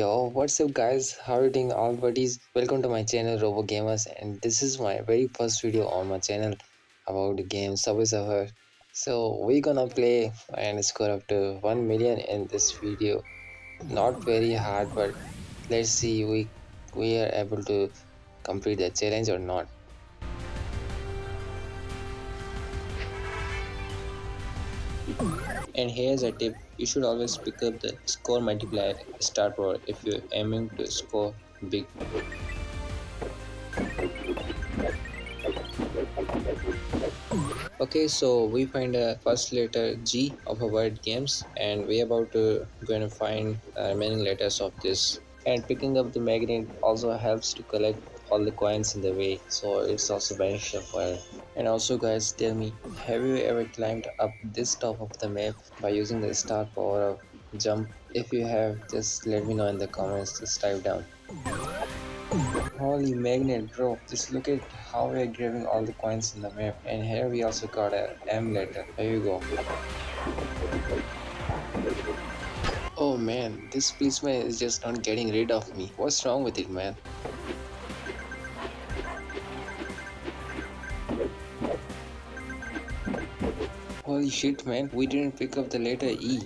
Yo, what's up guys? How are you doing all buddies? Welcome to my channel Robo Gamers, and this is my very first video on my channel about the game Subway Surfer. So we're gonna play and score up to 1 million in this video. Not very hard, but let's see we are able to complete the challenge or not. And here's a tip, you should always pick up the score multiplier star power if you're aiming to score big. Okay, so we find a first letter G of a word games, and we about to going to find remaining letters of this. And picking up the magnet also helps to collect all the coins in the way, so it's also beneficial for it. And also guys, tell me, have you ever climbed up this top of the map by using the star power of jump? If you have, just let me know in the comments. Just type down. Holy magnet bro, just look at how we're grabbing all the coins in the map, and here we also got a M letter. Here you go. Oh man, this policeman is just not getting rid of me. What's wrong with it, man? Holy shit man, we didn't pick up the letter E.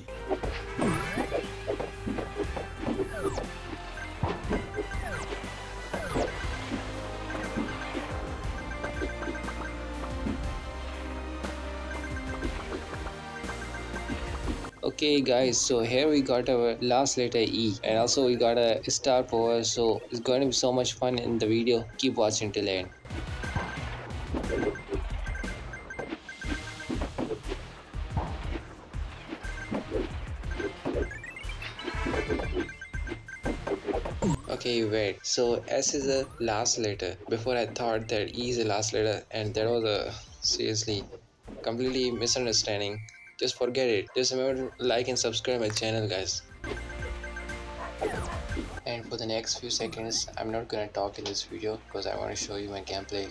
Okay guys, so here we got our last letter E, and also we got a star power, so it's going to be so much fun in the video. Keep watching till the end. Okay, wait. So S is the last letter. Before I thought that E is the last letter, and that was a seriously completely misunderstanding. Just forget it. Just remember to like and subscribe my channel, guys. And for the next few seconds, I'm not gonna talk in this video because I want to show you my gameplay.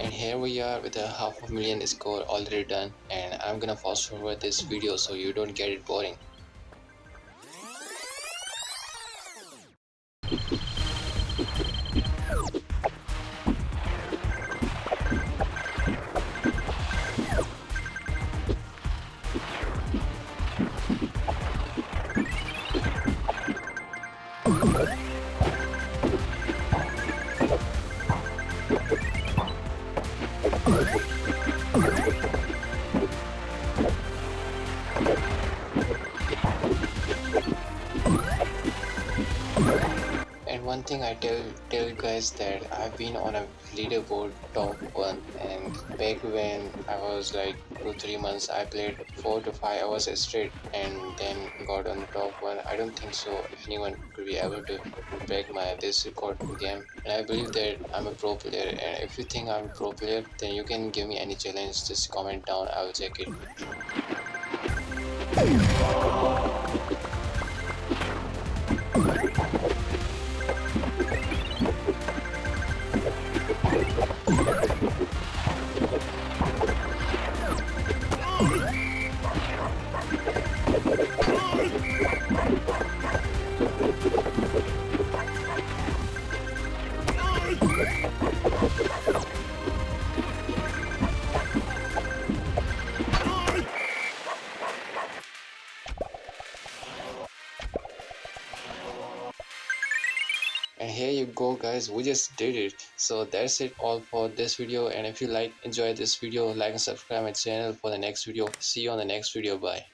And here we are with a 500,000 score already done, and I'm gonna fast forward this video so you don't get it boring. And one thing I tell you guys that I've been on a leaderboard top one, and back when I was like 2-3 months, I played 4 to 5 hours straight, and then got on top one. I don't think so anyone could be able to break my this record game, and I believe that I'm a pro player. And if you think I'm a pro player, then you can give me any challenge. Just comment down. I will check it. And here you go guys, we just did it. So that's it all for this video, and if you enjoy this video, like and subscribe my channel for the next video. See you on the next video. Bye.